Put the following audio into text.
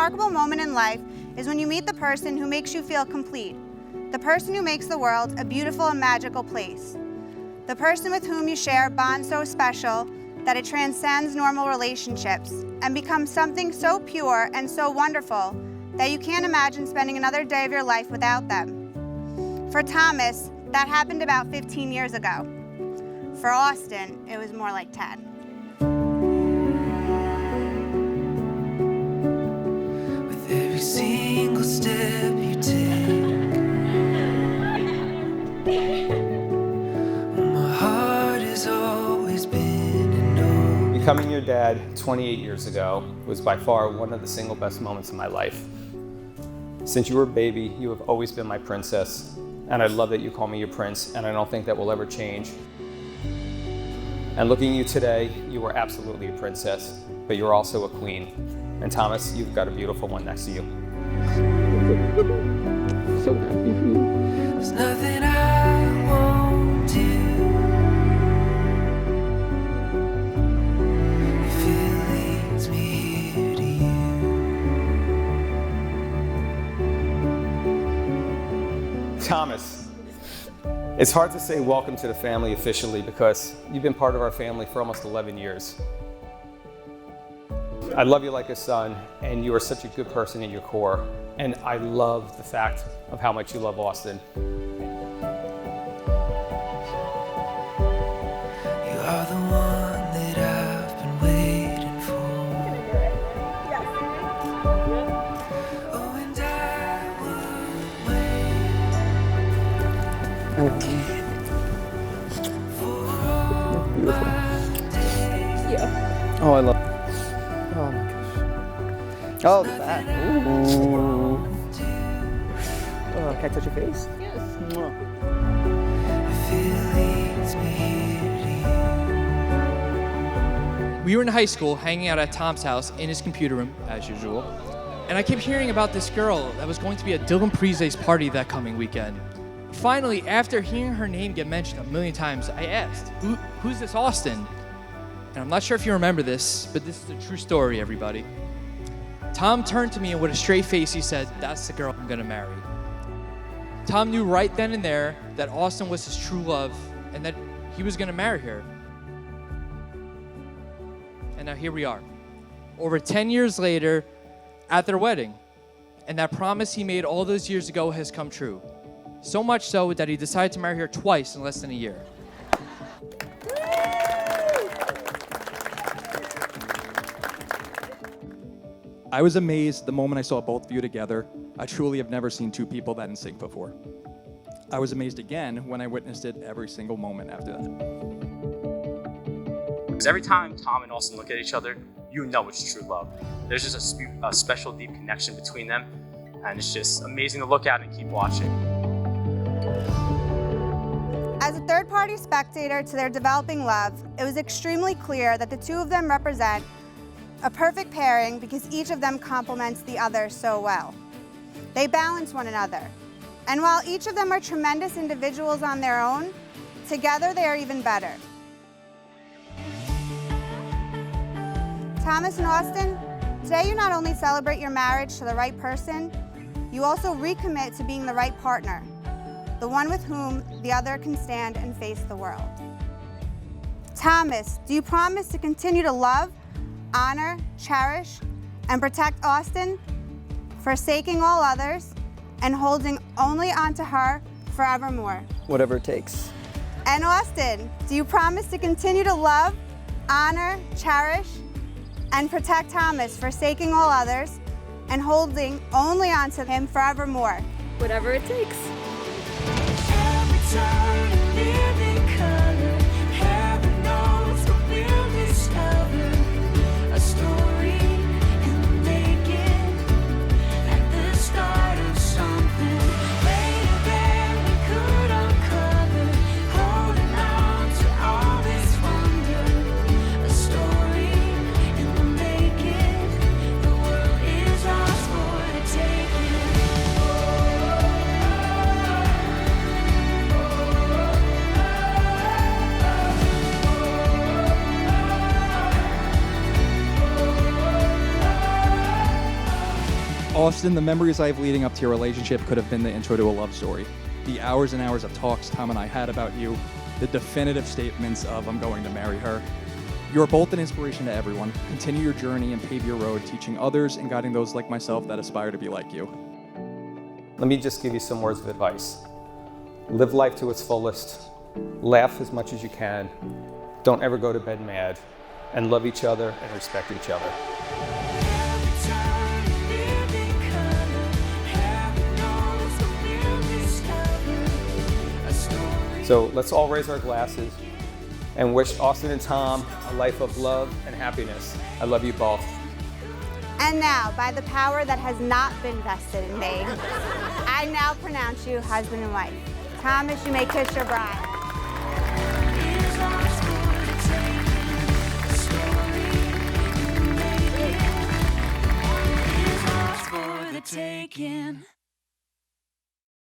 remarkable moment in life is when you meet the person who makes you feel complete, the person who makes the world a beautiful and magical place, the person with whom you share a bond so special that it transcends normal relationships and becomes something so pure and so wonderful that you can't imagine spending another day of your life without them. For Thomas, that happened about 15 years ago. For Austin, it was more like 10. With every single step you take, my heart has always been in awe. Becoming your dad 28 years ago was by far one of the single best moments of my life. Since you were a baby, you have always been my princess, and I love that you call me your prince, and I don't think that will ever change. And looking at you today, you are absolutely a princess, but you're also a queen. And Thomas, you've got a beautiful one next to you. So happy for you. There's nothing I won't do if it leads me here to you. Thomas, it's hard to say welcome to the family officially because you've been part of our family for almost 11 years. I love you like a son, and you are such a good person in your core. And I love the fact of how much you love Austin. You are the one that I've been waiting for. Oh, and I would wait for all my days. Yeah. Oh, I love. Oh my gosh. Oh, the back. Ooh. Oh, can I touch your face? Yes. Mwah. If it leads me here to you. We were in high school hanging out at Tom's house in his computer room, as usual. And I kept hearing about this girl that was going to be at Dylan Prize's party that coming weekend. Finally, after hearing her name get mentioned a million times, I asked, who's this Austin? And I'm not sure if you remember this, but this is a true story, everybody. Tom turned to me and with a straight face, he said, "That's the girl I'm gonna marry." Tom knew right then and there that Austin was his true love and that he was gonna marry her. And now here we are, over 10 years later at their wedding. And that promise he made all those years ago has come true. So much so that he decided to marry her twice in less than a year. I was amazed the moment I saw both of you together. I truly have never seen two people that in sync before. I was amazed again when I witnessed it every single moment after that. Because every time Tom and Austin look at each other, you know it's true love. There's just a special deep connection between them, and it's just amazing to look at and keep watching. As a third-party spectator to their developing love, it was extremely clear that the two of them represent a perfect pairing because each of them complements the other so well. They balance one another. And while each of them are tremendous individuals on their own, together they are even better. Thomas and Austin, today you not only celebrate your marriage to the right person, you also recommit to being the right partner, the one with whom the other can stand and face the world. Thomas, do you promise to continue to love, honor, cherish, and protect Austin, forsaking all others, and holding only onto her forevermore? Whatever it takes. And Austin, do you promise to continue to love, honor, cherish, and protect Thomas, forsaking all others, and holding only onto him forevermore? Whatever it takes. Every time you live in color, heaven knows what we'll discover. A story in the making, at the start of something. Later there we could uncover, holding on to all this wonder. A story in the making, the world is ours for the taking. Austin, the memories I have leading up to your relationship could have been the intro to a love story. The hours and hours of talks Tom and I had about you, the definitive statements of I'm going to marry her. You are both an inspiration to everyone. Continue your journey and pave your road, teaching others and guiding those like myself that aspire to be like you. Let me just give you some words of advice. Live life to its fullest. Laugh as much as you can. Don't ever go to bed mad. And love each other and respect each other. Every time you live in color, heaven knows what we'll discover. A story. So let's all raise our glasses and wish Austin and Tom a life of love and happiness. I love you both. And now, by the power that has not been vested in me, I now pronounce you husband and wife. Thomas, you may kiss your bride. Is ours for the taking. A story in the making. Is ours for the taking.